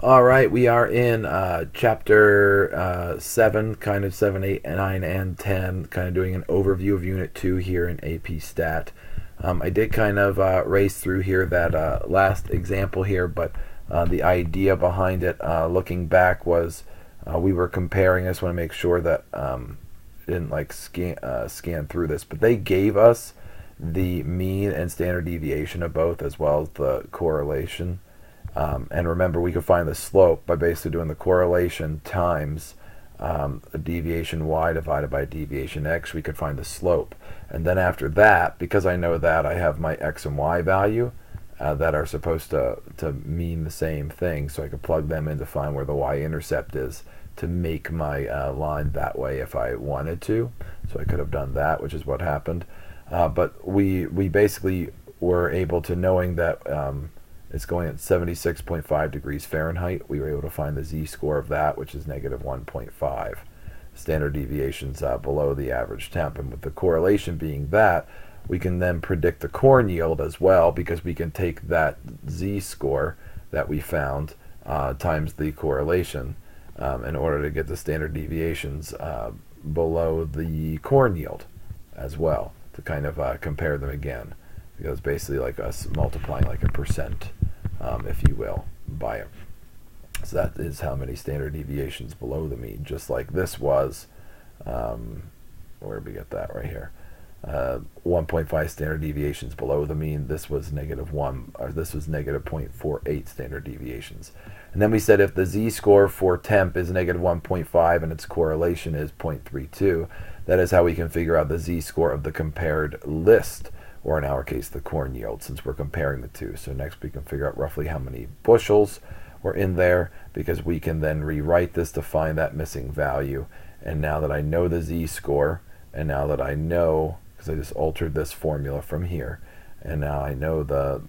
All right, we are in chapter 7, kind of 7, 8, 9, and 10, kind of doing an overview of Unit 2 here in AP Stat. I did kind of race through here that last example here, but the idea behind it, looking back, was we were comparing. I just want to make sure that didn't like scan through this, but they gave us the mean and standard deviation of both, as well as the correlation. And remember, we could find the slope by basically doing the correlation times a deviation y divided by deviation x. We could find the slope. And then after that, because I know that, I have my x and y value that are supposed to mean the same thing. So I could plug them in to find where the y-intercept is to make my line that way if I wanted to. So I could have done that, which is what happened. But we basically were able to, knowing that it's going at 76.5 degrees Fahrenheit, we were able to find the z-score of that, which is negative 1.5. Standard deviations below the average temp. And with the correlation being that, we can then predict the corn yield as well, because we can take that z-score that we found times the correlation in order to get the standard deviations below the corn yield as well, to kind of compare them again. Because basically like us multiplying like a percent, if you will, by it. So that is how many standard deviations below the mean, just like this was, where did we get that right here? 1.5 standard deviations below the mean. This was negative 1, or this was negative 0.48 standard deviations. And then we said if the z-score for temp is negative 1.5 and its correlation is 0.32, that is how we can figure out the z-score of the compared list, or in our case, the corn yield, since we're comparing the two. So next we can figure out roughly how many bushels were in there, because we can then rewrite this to find that missing value. And now that I know the z-score, and now that I know, because I just altered this formula from here, and now I know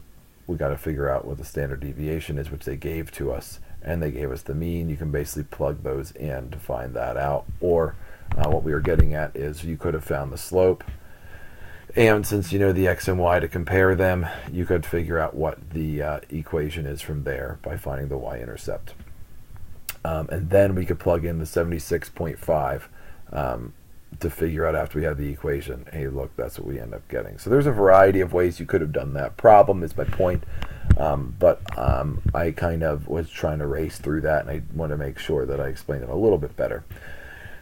we got to figure out what the standard deviation is, which they gave to us, and they gave us the mean. You can basically plug those in to find that out. Or what we were getting at is you could have found the slope, and since you know the x and y to compare them, you could figure out what the equation is from there by finding the y-intercept. And then we could plug in the 76.5 to figure out, after we have the equation, hey, look, that's what we end up getting. So there's a variety of ways you could have done that problem, is my point. But I kind of was trying to race through that, and I want to make sure that I explain it a little bit better.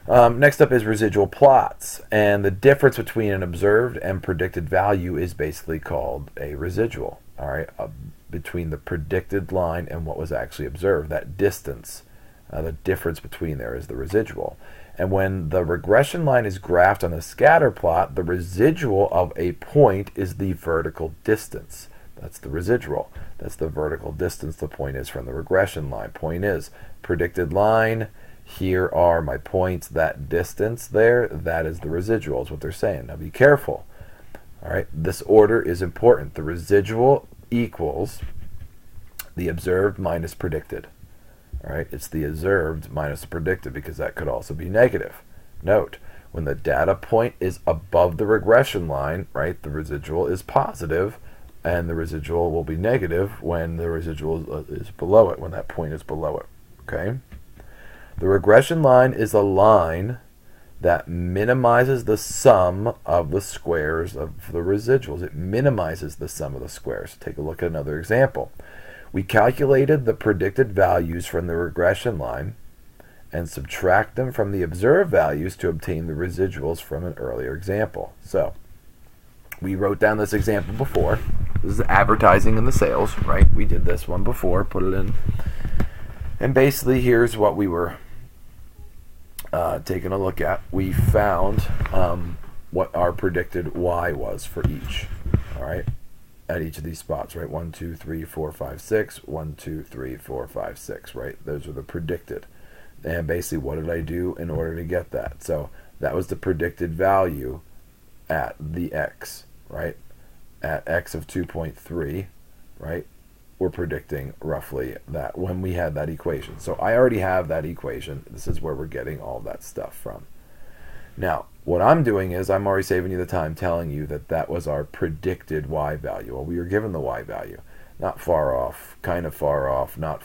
Next up is residual plots, and the difference between an observed and predicted value is basically called a residual. All right, between the predicted line and what was actually observed, that distance, the difference between there is the residual. And when the regression line is graphed on a scatter plot, the residual of a point is the vertical distance. That's the residual. That's the vertical distance the point is from the regression line. Point is predicted line. Here are my points. That distance there, that is the residual, is what they're saying. Now be careful. All right, this order is important. The residual equals the observed minus predicted. All right, it's the observed minus the predicted, because that could also be negative. Note, when the data point is above the regression line, right, the residual is positive, and the residual will be negative when the residual is below it, when that point is below it. Okay? The regression line is a line that minimizes the sum of the squares of the residuals. It minimizes the sum of the squares. Take a look at another example. We calculated the predicted values from the regression line and subtract them from the observed values to obtain the residuals from an earlier example. So we wrote down this example before. This is advertising and the sales, right? We did this one before, put it in. And basically here's what we were taking a look at. We found what our predicted y was for each, all right, at each of these spots, right? 1, 2, 3, 4, 5, 6, 1, 2, 3, 4, 5, 6, right? Those are the predicted. And basically, what did I do in order to get that? So that was the predicted value at the x, right? At x of 2.3, right? We're predicting roughly that when we had that equation. So I already have that equation. This is where we're getting all that stuff from. Now, what I'm doing is I'm already saving you the time telling you that that was our predicted y value. Well, we were given the y value. not far off, kind of far off, not,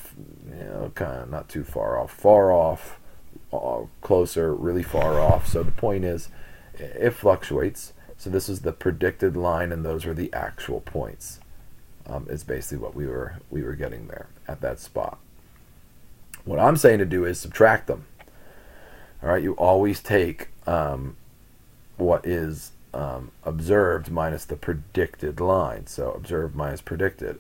kind of not too far off, closer, really far off. So the point is, it fluctuates. So this is the predicted line, and those are the actual points. Is basically what we were getting there at that spot. What I'm saying to do is subtract them. All right, you always take what is observed minus the predicted line. So observed minus predicted,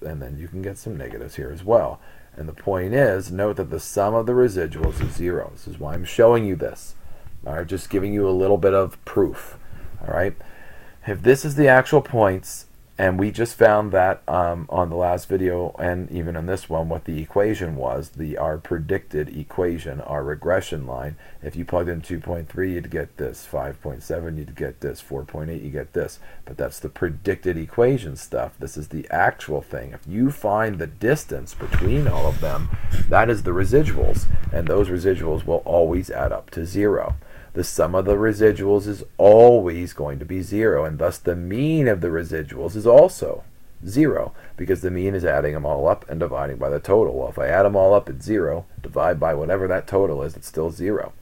and then you can get some negatives here as well. And the point is, note that the sum of the residuals is 0. This is why I'm showing you this. All right, just giving you a little bit of proof. All right, if this is the actual points, and we just found that on the last video and even on this one, what the equation was, our predicted equation, our regression line. If you plugged in 2.3, you'd get this. 5.7, you'd get this. 4.8, you get this. But that's the predicted equation stuff. This is the actual thing. If you find the distance between all of them, that is the residuals. And those residuals will always add up to 0. The sum of the residuals is always going to be 0, and thus the mean of the residuals is also 0, because the mean is adding them all up and dividing by the total. Well, if I add them all up at 0, divide by whatever that total is, it's still 0.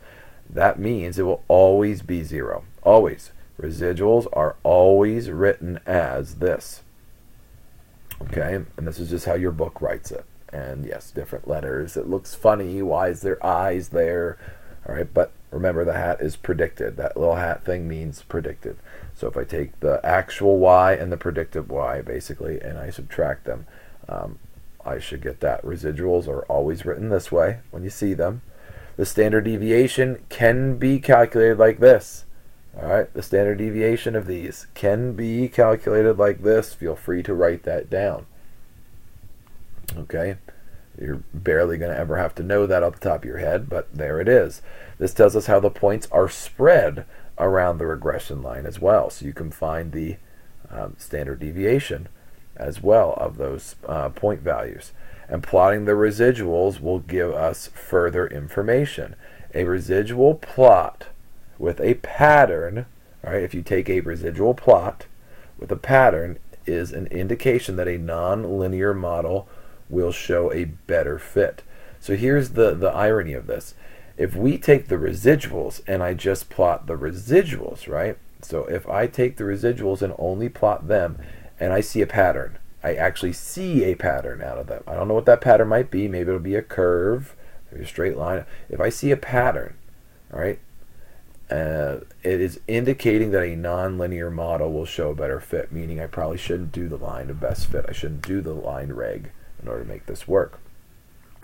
That means it will always be 0. Always. Residuals are always written as this. Okay? And this is just how your book writes it. And yes, different letters. It looks funny. Why is there eyes there? All right, but remember, the hat is predicted. That little hat thing means predicted. So if I take the actual y and the predicted y, basically, and I subtract them, I should get that. Residuals are always written this way when you see them. The standard deviation can be calculated like this. All right, the standard deviation of these can be calculated like this. Feel free to write that down. Okay. You're barely going to ever have to know that off the top of your head, but there it is. This tells us how the points are spread around the regression line as well. So you can find the standard deviation as well of those point values. And plotting the residuals will give us further information. A residual plot with a pattern, all right, if you take a residual plot with a pattern, is an indication that a non-linear model will show a better fit. So here's the irony of this. If we take the residuals and I just plot the residuals, right? So if I take the residuals and only plot them and I see a pattern, I actually see a pattern out of them. I don't know what that pattern might be. Maybe it'll be a curve, maybe a straight line. If I see a pattern, all right, it is indicating that a non-linear model will show a better fit, meaning I probably shouldn't do the line of best fit. I shouldn't do the line reg in order to make this work.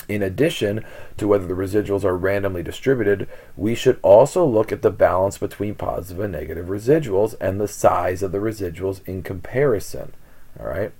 In addition to whether the residuals are randomly distributed, we should also look at the balance between positive and negative residuals and the size of the residuals in comparison. All right.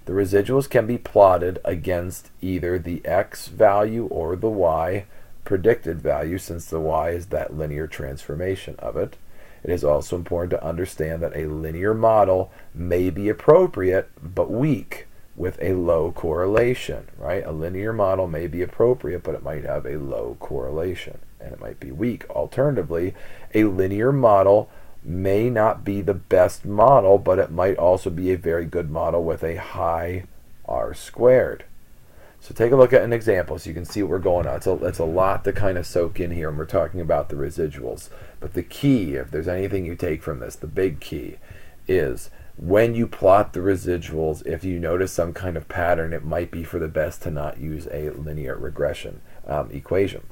The residuals can be plotted against either the x value or the y predicted value, since the y is that linear transformation of it. It is also important to understand that a linear model may be appropriate but weak with a low correlation, right? A linear model may be appropriate, but it might have a low correlation, and it might be weak. Alternatively, a linear model may not be the best model, but it might also be a very good model with a high R squared. So take a look at an example so you can see what we're going on. It's a lot to kind of soak in here, and we're talking about the residuals. But the key, if there's anything you take from this, the big key is when you plot the residuals, if you notice some kind of pattern, it might be for the best to not use a linear regression equation.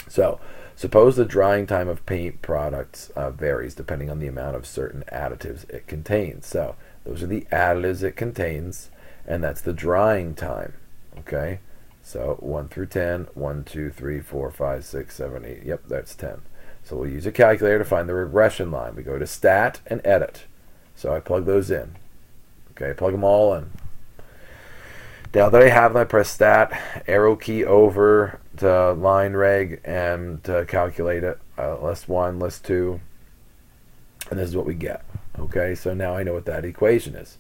So suppose the drying time of paint products varies depending on the amount of certain additives it contains. So those are the additives it contains, and that's the drying time. Okay, so 1 through 10, 1, 2, 3, 4, 5, 6, 7, 8. Yep, that's 10. So we'll use a calculator to find the regression line. We go to Stat and Edit. So I plug those in. Okay, plug them all in. Now that I have them, I press Stat, arrow key over to line reg, and to calculate it. List 1, list 2. And this is what we get. Okay, so now I know what that equation is.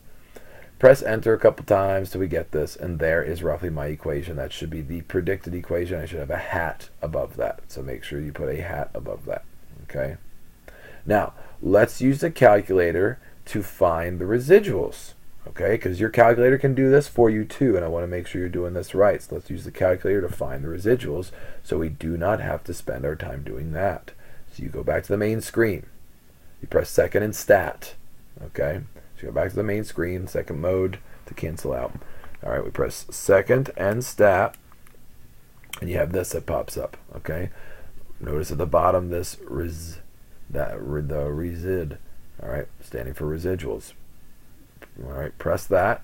Press enter a couple times till we get this, and there is roughly my equation. That should be the predicted equation. I should have a hat above that. So make sure you put a hat above that. Okay. Now, let's use the calculator to find the residuals. Okay, because your calculator can do this for you too, and I want to make sure you're doing this right. So let's use the calculator to find the residuals so we do not have to spend our time doing that. So you go back to the main screen. You press second and stat. Okay, so you go back to the main screen, second mode to cancel out. All right, we press second and stat, and you have this that pops up. Okay, notice at the bottom this the resid. All right, standing for residuals. All right, press that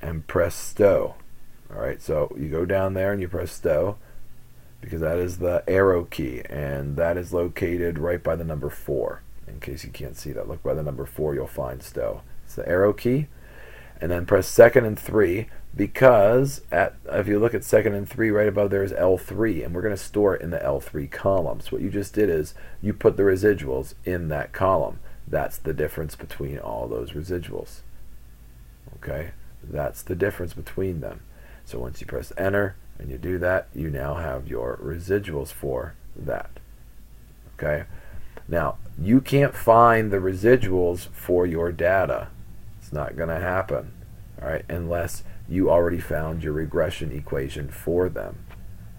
and press stow. All right, so you go down there and you press stow because that is the arrow key, and that is located right by the number 4. In case you can't see that, look by the number 4, you'll find stow. It's the arrow key, and then press second and 3 because if you look at second and 3, right above there is L3, and we're going to store it in the L3 column. So what you just did is you put the residuals in that column. That's the difference between all those residuals. Okay, that's the difference between them. So once you press enter and you do that, you now have your residuals for that. Okay, now you can't find the residuals for your data. It's not going to happen, all right, unless you already found your regression equation for them.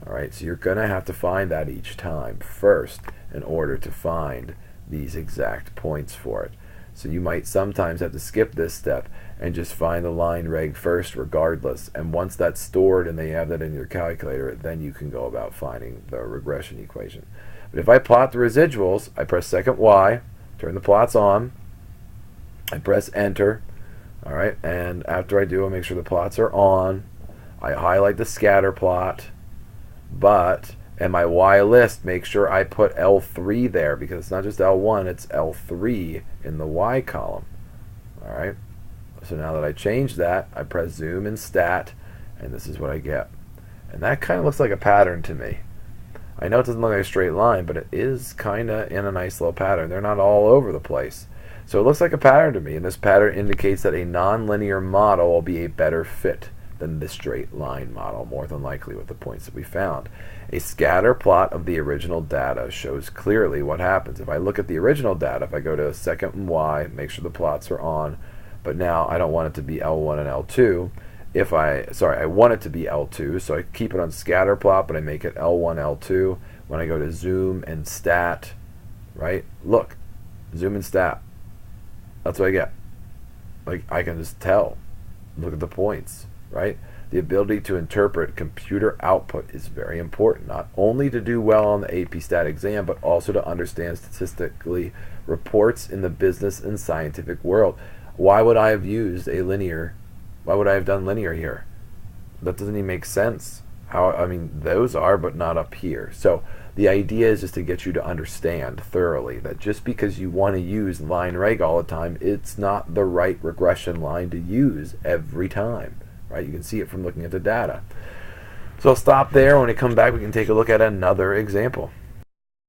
All right, so you're going to have to find that each time first in order to find these exact points for it. So you might sometimes have to skip this step and just find the line reg first regardless, and once that's stored and they have that in your calculator, then you can go about finding the regression equation. But if I plot the residuals, I press second Y, turn the plots on, I press enter, all right, and after I do, I make sure the plots are on, I highlight the scatter plot, and my Y list, make sure I put L3 there because it's not just L1, it's L3 in the Y column. All right. So now that I changed that, I press zoom and stat, and this is what I get. And that kind of looks like a pattern to me. I know it doesn't look like a straight line, but it is kind of in a nice little pattern. They're not all over the place. So it looks like a pattern to me, and this pattern indicates that a nonlinear model will be a better fit than the straight line model, more than likely with the points that we found. A scatter plot of the original data shows clearly what happens. If I look at the original data, if I go to second and Y, make sure the plots are on, but now I don't want it to be L1 and L2. I want it to be L2, so I keep it on scatter plot, but I make it L1, L2. When I go to zoom and stat, right, look, zoom and stat, that's what I get. Like, I can just tell. Look at the points, right? The ability to interpret computer output is very important, not only to do well on the AP Stat exam, but also to understand statistically reports in the business and scientific world. Why would I have used a linear? Why would I have done linear here? That doesn't even make sense. Those are, but not up here. So the idea is just to get you to understand thoroughly that just because you want to use line reg all the time, it's not the right regression line to use every time. Right? You can see it from looking at the data. So I'll stop there. When we come back, we can take a look at another example.